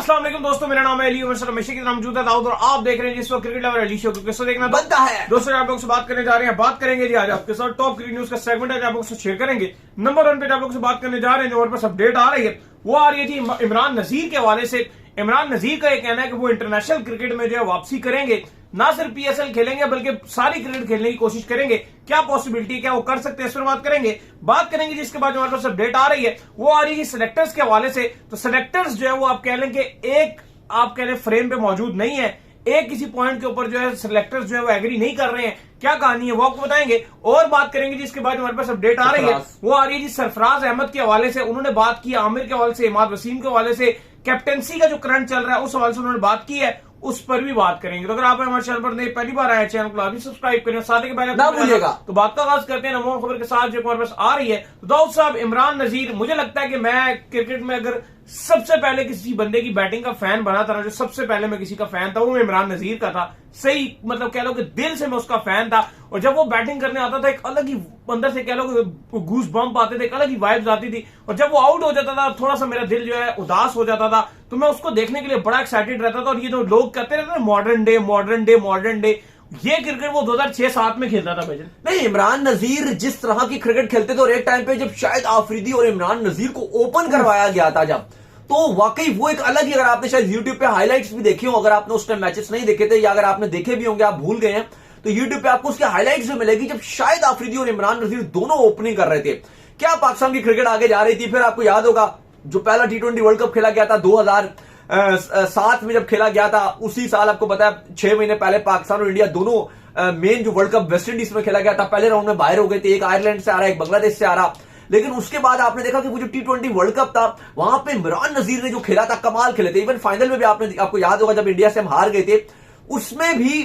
अस्सलाम वालेकुम दोस्तों, मेरा नाम है अली उमर हमेशा की तरह मौजूद है दाऊद और आप देख रहे हैं जिस वक्त क्रिकेट लवर अली शो किसको देखना बनता है। दोस्तों आप लोग से बात करने जा रहे हैं, बात करेंगे जी आज आपके साथ टॉप क्रिकेट न्यूज का सेगमेंट है, आप लोग से शेयर करेंगे। नंबर 1 पे आप लोग से बात करने जा रहे हैं जो हमारे पास अपडेट आ रही है वो आ रही है थी इमरान नजीर के हवाले से। इमरान नजीर का यह कहना है कि वो इंटरनेशनल क्रिकेट में जो है वापसी करेंगे, ना सिर्फ पीएसएल खेलेंगे बल्कि सारी क्रिकेट खेलने की कोशिश करेंगे। क्या पॉसिबिलिटी, क्या वो कर सकते हैं, इस पर बात करेंगे जिसके बाद जो हमारे पास अपडेट आ रही है वो आ रही है सिलेक्टर्स के हवाले से। तो सिलेक्टर्स जो है वो आप कह लें कि एक आप कह लें फ्रेम पे मौजूद नहीं है, एक किसी पॉइंट के ऊपर जो है सिलेक्टर्स जो है वो एग्री नहीं कर रहे हैं। क्या कहानी है वो आपको बताएंगे और बात करेंगे जिसके बाद हमारे पास अपडेट आ रही है वो आ रही है जी सरफराज अहमद के हवाले से। उन्होंने बात की आमिर के हवाले से, इमाद वसीम के हवाले से, कैप्टेंसी का जो करंट चल रहा है उस हवाले से उन्होंने बात की है, उस पर भी बात करेंगे। तो अगर आप हमारे चैनल पर पहली बार आए चैनल को अभी सब्सक्राइब करें, साथ ही पहले ना भूलिएगा। तो बात का आगाज करते हैं नमो खबर के साथ जो हमारे पास आ रही है। तो दाऊद साहब, इमरान नजीर, मुझे लगता है कि मैं क्रिकेट में अगर सबसे पहले किसी बंदे की बैटिंग का फैन बना था ना, जो सबसे पहले मैं किसी का फैन था वो इमरान नजीर का था। सही मतलब कह लो कि दिल से मैं उसका फैन था। और जब वो बैटिंग करने आता था एक अलग ही अंदर से कह लो कि गूस बम्प आते थे, एक अलग ही वाइब्स आती थी। और जब वो आउट हो जाता था थोड़ा सा मेरा दिल जो है उदास हो जाता था, तो मैं उसको देखने के लिए बड़ा एक्साइटेड रहता था। और ये जो लोग कहते रहते थे मॉडर्न डे, ये क्रिकेट वो 2006-07 में खेलता था भाईजान। नहीं, इमरान नजीर जिस तरह की क्रिकेट खेलते थे और एक टाइम पे जब शायद आफरीदी और इमरान नजीर को ओपन करवाया गया था जब, तो वाकई वो एक अलग ही, अगर आपने शायद यूट्यूब पे हाइलाइट्स भी देखे हो, अगर आपने उस टाइम मैचेस नहीं देखे थे या अगर आपने देखे भी होंगे आप भूल गए हैं, तो यूट्यूब पे आपको उसके हाइलाइट्स भी मिलेगी जब शायद आफरीदी और इमरान नजीर दोनों ओपनिंग कर रहे थे। क्या पाकिस्तान की क्रिकेट आगे जा रही थी। फिर आपको याद होगा जो पहला T20 वर्ल्ड कप खेला गया था 2007 में जब खेला गया था, उसी साल आपको पता है 6 महीने पहले पाकिस्तान और इंडिया दोनों मेन जो वर्ल्ड कप वेस्ट इंडीज में खेला गया था, पहले राउंड में बाहर हो गए थे। एक आयरलैंड से आ रहा है, एक बांग्लादेश से आ रहा। लेकिन उसके बाद आपने देखा कि वो जो T20 वर्ल्ड कप था वहां पे इमरान नजीर ने जो खेला था कमाल खेले थे। इवन फाइनल में भी आपको याद होगा जब इंडिया से हम हार गए थे, उसमें भी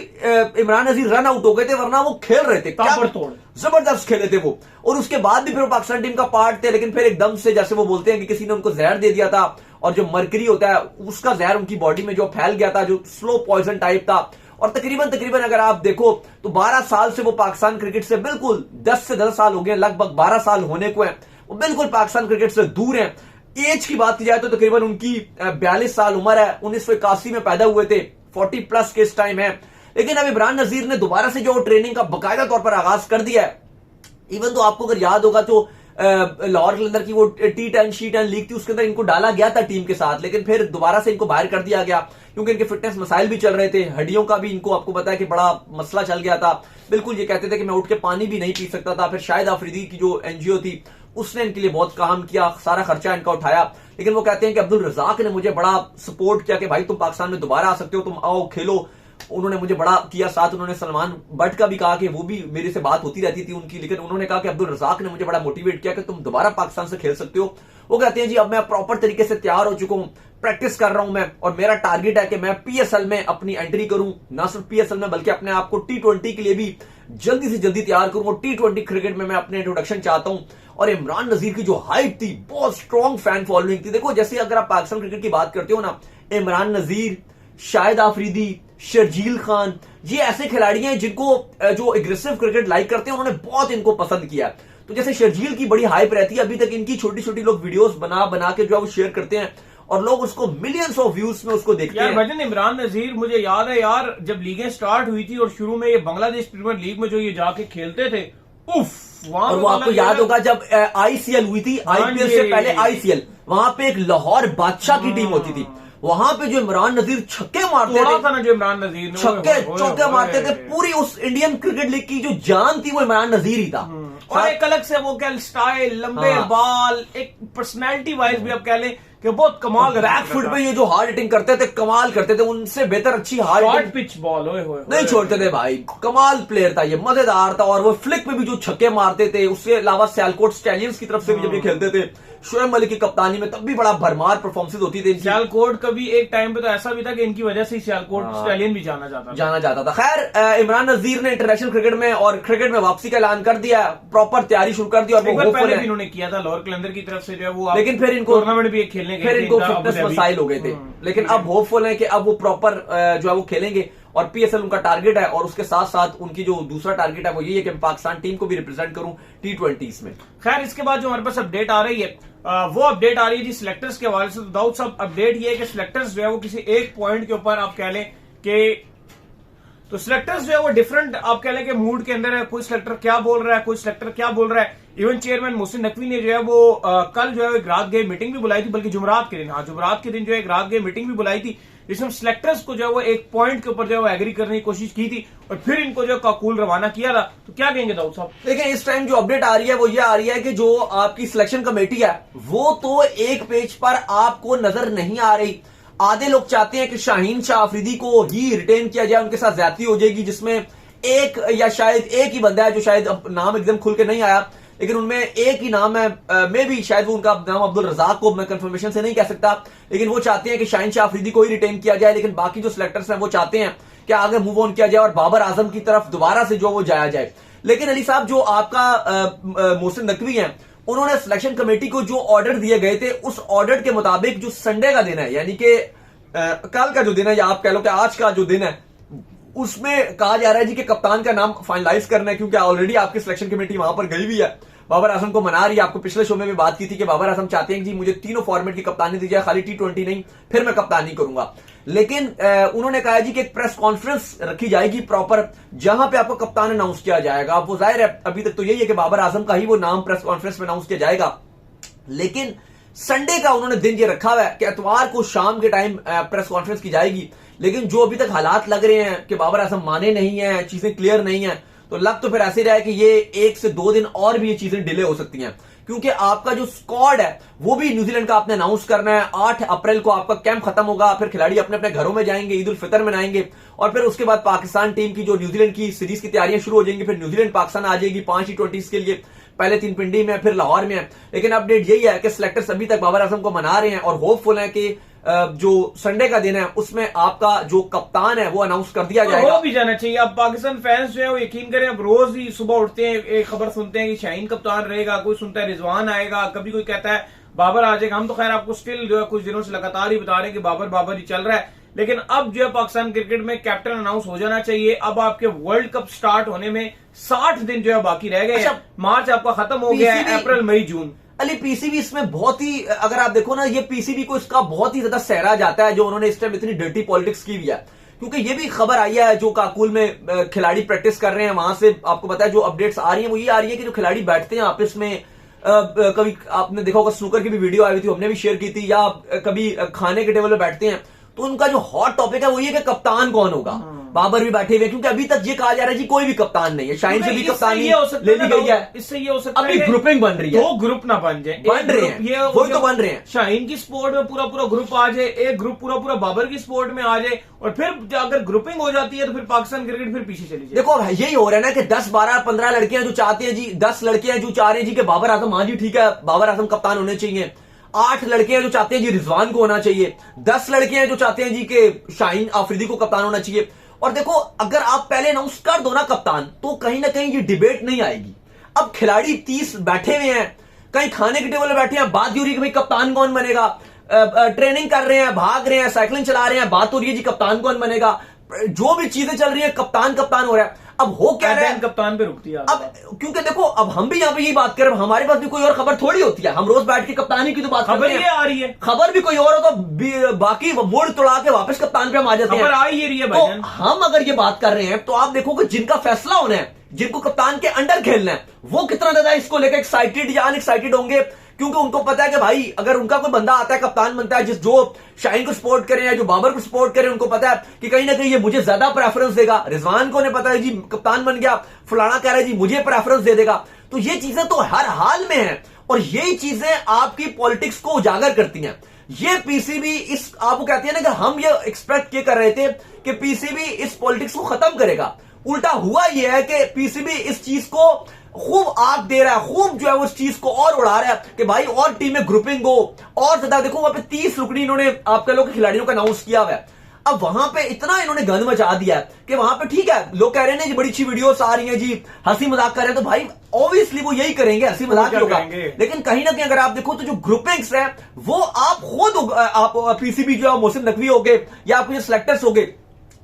इमरान नजीर रन आउट हो गए थे, वरना वो खेल रहे थे, जबरदस्त खेले थे वो। और उसके बाद भी फिर वो पाकिस्तान टीम का पार्ट थे, लेकिन फिर एकदम से जैसे वो बोलते हैं कि किसी ने उनको जहर दे दिया था और जो मरकरी होता है उसका जहर उनकी बॉडी में जो फैल गया था, जो स्लो पॉइजन टाइप था। और तकरीबन अगर आप देखो तो 12 साल से वो पाकिस्तान क्रिकेट से बिल्कुल 10 से 10 साल हो गए, लगभग 12 साल होने को है, वो बिल्कुल पाकिस्तान क्रिकेट से दूर है। एज की बात की जाए तो तकरीबन उनकी 42 साल उम्र है, 1981 में पैदा हुए थे, 40 प्लस के इस टाइम है। लेकिन अब इमरान नजीर ने दोबारा से जो ट्रेनिंग का बाकायदा तौर पर आगाज कर दिया है। इवन तो आपको अगर याद होगा तो लाहौर के अंदर की वो T10 लीग थी, उसके अंदर इनको डाला गया था टीम के साथ, लेकिन फिर दोबारा से इनको बाहर कर दिया गया क्योंकि इनके फिटनेस मसाइल भी चल रहे थे, हड्डियों का भी इनको आपको पता है कि बड़ा मसला चल गया था। बिल्कुल ये कहते थे कि मैं उठ के पानी भी नहीं पी सकता था। फिर शायद आफरीदी की जो एनजीओ थी उसने इनके लिए बहुत काम किया, सारा खर्चा इनका उठाया। लेकिन वो कहते हैं कि अब्दुल रजाक ने मुझे बड़ा सपोर्ट किया कि भाई तुम पाकिस्तान में दोबारा आ सकते हो, तुम आओ खेलो। उन्होंने मुझे बड़ा किया साथ। उन्होंने सलमान बट का भी कहा कि वो भी मेरे से बात होती रहती थी उनकी, लेकिन उन्होंने कहा कि अब्दुल रजाक ने मुझे बड़ा मोटिवेट किया कि तुम दोबारा पाकिस्तान से खेल सकते हो। वो कहते हैं जी अब मैं प्रॉपर तरीके से तैयार हो चुका हूं, प्रैक्टिस कर रहा हूं मैं, और मेरा टारगेट है कि मैं पीएसएल में अपनी एंट्री करूं, ना सिर्फ पीएसएल में बल्कि अपने आप को T20 के लिए भी जल्दी से जल्दी तैयार करूं। और T20 क्रिकेट में मैं अपने इंट्रोडक्शन चाहता हूं। और इमरान नजीर की जो हाइट थी, बहुत स्ट्रॉन्ग फैन फॉलोइंग थी। देखो जैसे अगर आप पाकिस्तान क्रिकेट की बात करते हो ना, इमरान नजीर, शाहिद आफरीदी, शर्जील खान, ये ऐसे खिलाड़ी हैं जिनको जो एग्रेसिव क्रिकेट लाइक करते हैं, उन्होंने बहुत इनको पसंद किया। तो जैसे शर्जील की बड़ी हाइप रहती है, अभी तक इनकी छोटी छोटी लोग वीडियोस बना के जो है वो शेयर करते हैं और लोग उसको मिलियंस ऑफ व्यूज में उसको देखते हैं। भजन इमरान नजीर, मुझे याद है यार जब लीगें स्टार्ट हुई थी और शुरू में ये बांग्लादेश प्रीमियर लीग में जो ये जाके खेलते थे, उफ, वहां और वो आपको याद होगा जब आईसीएल हुई थी, आईपीएल से पहले आईसीएल, वहां पे एक लाहौर बादशाह की टीम होती थी, वहां पे जो इमरान नजीर छक्के मारते थे था ना, जो इमरान नजीर छक्के चौके मारते थे, पूरी उस इंडियन क्रिकेट लीग की जो जान थी वो इमरान नजीर ही था। और एक अलग से वो क्या स्टाइल, लंबे बाल, एक पर्सनैलिटी वाइज भी आप कह लें कि बहुत कमाल। बैक फुट पे ये जो हार्ड हिटिंग करते थे, कमाल करते थे, उनसे बेहतर अच्छी हार्ड पिच बॉल नहीं छोड़ते थे भाई। कमाल प्लेयर था ये, मजेदार था। और वो फ्लिक में भी जो छक्के मारते थे, उसके अलावा सियालकोट स्टैलियंस की तरफ से भी जब ये खेलते थे शोएब मलिक की कप्तानी में, तब भी बड़ा भरमार परफॉर्मेंस होती थी। सियालकोट का भी एक टाइम पे तो ऐसा भी था कि इनकी वजह से सियालकोट स्टैलियन भी जाना जाता था। खैर इमरान नजीर ने इंटरनेशनल क्रिकेट में और क्रिकेट में वापसी का ऐलान कर दिया, प्रॉपर तैयारी शुरू कर दी। और वो पहले भी इन्होंने किया था लाहौर कलंदर की तरफ से जो है वो, लेकिन फिर इनको टूर्नामेंट भी खेलने फिर इनको फिटनेस मसाइल हो गए थे। लेकिन अब होपफुल है कि अब वो प्रॉपर जो है वो खेलेंगे और पीएसएल उनका टारगेट है। और उसके साथ साथ उनकी जो दूसरा टारगेट है वो ये है कि मैं पाकिस्तान टीम को भी रिप्रेजेंट करूं T20s में। खैर इसके बाद जो हमारे पास अपडेट आ रही है वो अपडेट आ रही है जी सिलेक्टर्स के हवाले से। तो दाऊद साहब अपडेट ये है कि सिलेक्टर्स जो है वो किसी एक पॉइंट के ऊपर आप कह लें कि तो सिलेक्टर्स जो है वो डिफरेंट आप कह लें कि मूड के अंदर है। कोई सिलेक्टर क्या बोल रहा है, कोई सिलेक्टर क्या बोल रहा है। इवन चेयरमैन मोहसिन नकवी ने जो है वो कल जो है एक रात गए मीटिंग भी बुलाई थी, बल्कि जुमरात के दिन, हाँ जुमरात के दिन जो है एक रात गए मीटिंग भी बुलाई थी, जिसमें सिलेक्टर्स को जो है वो एक पॉइंट के ऊपर जो है वो एग्री करने की कोशिश की थी और फिर इनको जो काकूल रवाना किया था। तो क्या कहेंगे दाऊद साहब? देखिए इस टाइम जो अपडेट आ रही है वो ये आ रही है कि जो आपकी सिलेक्शन कमेटी है वो तो एक पेज पर आपको नजर नहीं आ रही। आधे लोग चाहते हैं कि शाहीन शाह अफरीदी को ही रिटेन किया जाए, उनके साथ ज्यादती हो जाएगी, जिसमें एक या शायद एक ही बंदा है जो शायद अब नाम एकदम खुल के नहीं आया, लेकिन उनमें एक ही नाम है, मे भी शायद वो उनका नाम अब्दुल रजाक को मैं कंफर्मेशन से नहीं कह सकता, लेकिन वो चाहते हैं कि शाहीन शाह अफरीदी को ही रिटेन किया जाए। लेकिन बाकी जो सिलेक्टर्स हैं वो चाहते हैं कि आगे मूव ऑन किया जाए और बाबर आजम की तरफ दोबारा से जो वो जाया जाए। लेकिन अली साहब जो आपका मोहसिन नकवी है, उन्होंने सिलेक्शन कमेटी को जो ऑर्डर दिए गए थे उस ऑर्डर के मुताबिक जो संडे का दिन है, यानी कि कल का जो दिन है या आप कह लो कि आज का जो दिन है, उसमें कहा जा रहा है जी कि कप्तान का नाम फाइनलाइज करना है, क्योंकि ऑलरेडी आपकी सिलेक्शन कमेटी वहां पर गई हुई है, बाबर आजम को मना रही है। आपको पिछले शो में भी बात की थी कि बाबर आजम चाहते हैं कि जी मुझे तीनों फॉर्मेट की कप्तानी दी जाए, खाली T20 नहीं, फिर मैं कप्तानी करूंगा। लेकिन उन्होंने कहा जी कि एक प्रेस कॉन्फ्रेंस रखी जाएगी प्रॉपर, जहां पे आपको कप्तान अनाउंस किया जाएगा। अब वो जाहिर है अभी तक तो यही है कि बाबर आजम का ही वो नाम प्रेस कॉन्फ्रेंस में अनाउंस किया जाएगा, लेकिन संडे का उन्होंने दिन ये रखा हुआ है कि इतवार को शाम के टाइम प्रेस कॉन्फ्रेंस की जाएगी। लेकिन जो अभी तक हालात लग रहे हैं कि बाबर आजम माने नहीं है, चीजें क्लियर नहीं है, तो लग तो फिर ऐसे रहा है कि ये 1 से 2 दिन और भी ये चीजें डिले हो सकती हैं, क्योंकि आपका जो स्क्वाड है वो भी न्यूजीलैंड का आपने अनाउंस करना है। 8 अप्रैल को आपका कैंप खत्म होगा, फिर खिलाड़ी अपने अपने घरों में जाएंगे, ईद उल फितर मनाएंगे और फिर उसके बाद पाकिस्तान टीम की जो न्यूजीलैंड की सीरीज की तैयारियां शुरू हो जाएंगी। फिर न्यूजीलैंड पाकिस्तान आ जाएगी 5 T20 के लिए, पहले 3 पिंडी में फिर लाहौर में है। लेकिन अपडेट यही है कि सिलेक्टर्स अभी तक बाबर आजम को मना रहे हैं और होपफुल है कि जो संडे का दिन है उसमें आपका जो कप्तान है वो अनाउंस कर दिया जाएगा। हो भी जाना चाहिए। अब पाकिस्तान फैंस जो है वो यकीन करें, अब रोज ही सुबह उठते हैं एक खबर सुनते हैं कि शाहीन कप्तान रहेगा, कोई सुनता है रिजवान आएगा, कभी कोई कहता है बाबर आ जाएगा। हम तो खैर आपको स्टिल जो है कुछ दिनों से लगातार ही बता रहे हैं कि बाबर बाबर ही चल रहा है, लेकिन अब जो है पाकिस्तान क्रिकेट में कैप्टन अनाउंस हो जाना चाहिए। अब आपके वर्ल्ड कप स्टार्ट होने में 60 दिन जो है बाकी रह गए। अच्छा, मार्च आपका खत्म हो गया है, अप्रैल मई जून। अली पीसीबी इसमें बहुत ही, अगर आप देखो ना, ये पीसीबी को इसका बहुत ही ज्यादा सहरा जाता है जो उन्होंने इस टाइम इतनी डर्टी पॉलिटिक्स की हुई है, क्योंकि ये भी खबर आई है जो काकुल में खिलाड़ी प्रैक्टिस कर रहे हैं, वहां से आपको पता है जो अपडेट्स आ रही है वो ये आ रही है कि जो खिलाड़ी बैठते हैं आपस में, कभी आपने देखा होगा स्नूकर की भी वीडियो आई हुई थी, हमने भी शेयर की थी, या कभी खाने के टेबल पर बैठते हैं, तो उनका जो हॉट टॉपिक है वो ये कि कप्तान कौन होगा। बाबर भी बैठे हुए, क्योंकि अभी तक ये कहा जा रहा है जी कोई भी कप्तान नहीं है, शाहीन से भी कप्तानी ले ली गई है। इससे ये हो सकता है अभी ग्रुपिंग बन रही है, 2 ग्रुप ना बन जाए, बन रहे हैं, ये वही तो बन रहे हैं। शाहीन की सपोर्ट में पूरा पूरा ग्रुप आ जाए, एक ग्रुप पूरा पूरा बाबर की सपोर्ट में आ जाए, और फिर अगर ग्रुपिंग हो जाती है तो फिर पाकिस्तान क्रिकेट फिर पीछे चली जाए। देखो यही हो रहा है ना कि 10 12 15 लड़कियां जो चाहते हैं जी, 10 लड़कियां जो चाह रही हैं जी कि बाबर आजम, हाँ जी ठीक है बाबर आजम कप्तान होने चाहिए, 8 लड़कियां जो चाहते हैं जी रिजवान को होना चाहिए, 10 लड़कियां जो चाहते हैं जी कि शाहीन अफरीदी को कप्तान होना चाहिए। और देखो अगर आप पहले अनाउंस कर दो ना कप्तान, तो कहीं ना कहीं ये डिबेट नहीं आएगी। अब खिलाड़ी 30 बैठे हुए हैं, कहीं खाने के टेबल में बैठे हैं, बात हो रही है कि भाई कप्तान कौन बनेगा, ट्रेनिंग कर रहे हैं, भाग रहे हैं, साइकिलिंग चला रहे हैं, बात हो रही है जी कप्तान कौन बनेगा, जो भी चीजें चल रही है कप्तान कप्तान हो रहा है। अब हो क्या रहा है, कप्तान पे रुकती है अब, क्योंकि देखो अब हम भी यहाँ पे यही बात कर रहे हैं, हमारे पास भी कोई और खबर थोड़ी होती है, हम रोज बैठ के कप्तानी की तो बात खबर ये आ रही है, खबर भी कोई और हो तो बाकी मोड़ तोड़ा के वापस कप्तान पे हम आ जाते हैं। खबर आ ही रही है भाईजान। तो हम अगर ये बात कर रहे हैं तो आप देखो कि जिनका फैसला होना है, जिनको कप्तान के अंडर खेलना है, वो कितना ज्यादा इसको लेकर एक्साइटेड या अनएक्साइटेड होंगे, क्योंकि उनको पता है कि भाई अगर उनका कोई बंदा आता है कप्तान बनता है, जिस जो शाहीन को सपोर्ट करे या जो बाबर को सपोर्ट करे, उनको पता है कि कहीं ना कहीं ये मुझे ज्यादा प्रेफरेंस देगा। रिजवान को ने पता है जी कप्तान बन गया, फलाना कह रहा है जी मुझे प्रेफरेंस दे देगा। तो ये चीजें तो हर हाल में है, और यही चीजें आपकी पॉलिटिक्स को उजागर करती हैं। ये पीसीबी इस आपको कहती है ना कि हम ये एक्सपेक्ट किए कर रहे थे कि पीसीबी इस पॉलिटिक्स को खत्म करेगा, उल्टा हुआ यह है कि पीसीबी इस चीज को खूब आग दे रहा है, खूब जो है वो इस चीज को और उड़ा रहा है कि भाई और टीम में ग्रुपिंग हो और ज्यादा। देखो वहां पे 30 रुकनी इन्होंने आपके लोग खिलाड़ियों का अनाउंस किया हुआ है। अब वहां पे इतना इन्होंने गंद मचा दिया है कि वहां पे ठीक है, लोग कह रहे हैं जी बड़ी अच्छी वीडियोस आ रही हैं जी, हंसी मजाक कर रहे हैं, तो भाई ऑब्वियसली वो यही करेंगे, हंसी मजाक ही होगा। लेकिन कहीं ना कहीं अगर आप देखो तो जो ग्रुपिंग्स है वो आप खुद, आप पीसीबी जो है मोहसिन नकवी हो गए या आपके जो सिलेक्टर्स हो गए,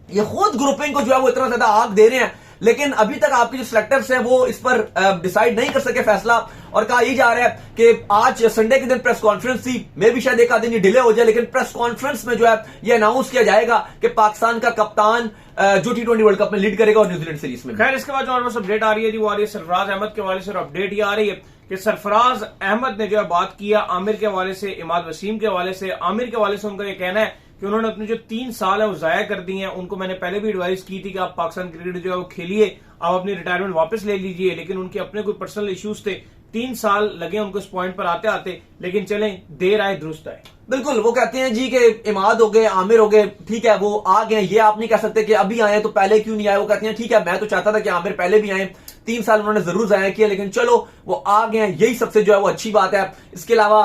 ये खुद ग्रुपिंग को जो है वो इतना ज्यादा आग दे रहे हैं। लेकिन अभी तक आपके जो सिलेक्टर्स हैं वो इस पर डिसाइड नहीं कर सके फैसला, और कहा यह जा रहा है कि आज संडे के दिन प्रेस कॉन्फ्रेंस थी, मे भी शायद एक आध दिन डिले हो जाए, लेकिन प्रेस कॉन्फ्रेंस में जो है ये अनाउंस किया जाएगा कि पाकिस्तान का कप्तान जो T20 वर्ल्ड कप में लीड करेगा और न्यूजीलैंड सीरीज में। खैर, इसके बाद जो हमारे पास अपडेट आ रही है जी, वो आ रही है सरफराज अहमद के हवाले से, और अपडेट ये आ रही है कि सरफराज अहमद ने जो है बात किया आमिर के हवाले से, इमाद वसीम के हवाले से। आमिर के हवाले से उनका ये कहना है कि उन्होंने अपने जो 3 साल है वो जाया कर दिए हैं। उनको मैंने पहले भी एडवाइस की थी कि आप पाकिस्तान क्रिकेट जो है वो खेलिए, आप अपनी रिटायरमेंट वापस ले लीजिए, लेकिन उनके अपने कोई पर्सनल इश्यूज थे। 3 साल लगे उनको इस पॉइंट पर आते आते, लेकिन चलें, देर आए दुरुस्त आए। बिल्कुल, वो कहते हैं जी कि इमाद हो गए, आमिर हो गए, ठीक है वो आ गए, ये आप नहीं कह सकते कि अभी आए तो पहले क्यों नहीं आए। वो कहते हैं ठीक है, मैं तो चाहता था कि आमिर पहले भी आए, 3 साल उन्होंने जरूर जाया किया, लेकिन चलो वो आ गए, यही सबसे जो है वो अच्छी बात है। इसके अलावा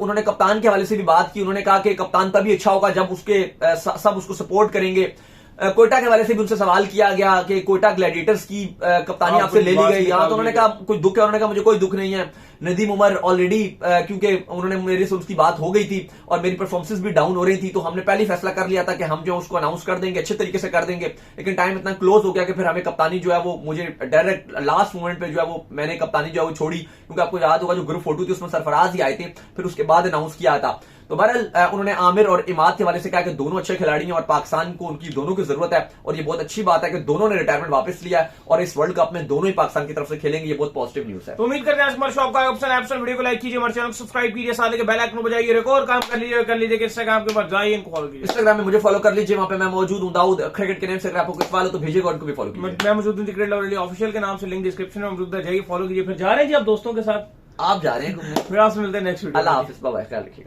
उन्होंने कप्तान के हवाले से भी बात की, उन्होंने कहा कि कप्तान तभी अच्छा होगा जब उसके सब उसको सपोर्ट करेंगे। कोयटा के हवाले से भी उनसे सवाल किया गया कि कोयटा ग्लैडिएटर्स की कप्तानी आपसे ले ली गई, यहाँ तो उन्होंने कहा कोई दुख है, उन्होंने कहा मुझे कोई दुख नहीं है। नदीम उमर ऑलरेडी क्योंकि उन्होंने मेरे से उसकी बात हो गई थी और मेरी परफॉर्मेंस भी डाउन हो रही थी, तो हमने पहले ही फैसला कर लिया था कि हम जो उसको अनाउंस कर देंगे, अच्छे तरीके से कर देंगे, लेकिन टाइम इतना क्लोज हो गया कि फिर हमें कप्तानी जो है वो मुझे डायरेक्ट लास्ट मोमेंट पे जो है वो मैंने कप्तानी जो है वो छोड़ी, क्योंकि आपको याद होगा जो ग्रुप फोटो थी उसमें सरफराज ही आए थे, फिर उसके बाद अनाउंस किया था। तो बहरहाल उन्होंने आमिर और इमाद के हवाले से कहा कि दोनों अच्छे खिलाड़ी हैं और पाकिस्तान को उनकी दोनों की जरूरत है, और ये बहुत अच्छी बात है कि दोनों ने रिटायरमेंट वापस लिया है और इस वर्ल्ड कप में दोनों ही पाकिस्तान की तरफ से खेलेंगे, ये बहुत पॉजिटिव न्यूज है। तो उम्मीद करते हैं हमारे शॉप का ऑप्शन वीडियो को लाइक कीजिए, हमारे चैनल को सब्सक्राइब कीजिए, साथ ही बेल आइकन को बजाइए, एक और काम कर लीजिए कि इंस्टाग्राम के ऊपर जाइए, इनको फॉलो कीजिए। इंस्टाग्राम में मुझे फॉलो कर लीजिए, वहां पे मैं मौजूद हूं, दाऊद क्रिकेट के नेम से। अगर आपको कुछ सवाल हो तो भेजिएगा, उनको भी फॉलो कीजिए। मैं मौजूद हूं क्रिकेट लवर ऑफिशियल के नाम से, लिंक डिस्क्रिप्शन में मौजूद है, जाइए फॉलो कीजिए। फिर जा रहे हैं जी आप दोस्तों के साथ, आप जा रहे हैं घूमने, फिर आपसे मिलते हैं नेक्स्ट वीडियो। अल्लाह हाफिज, बाय बाय, ख्याल रखिएगा।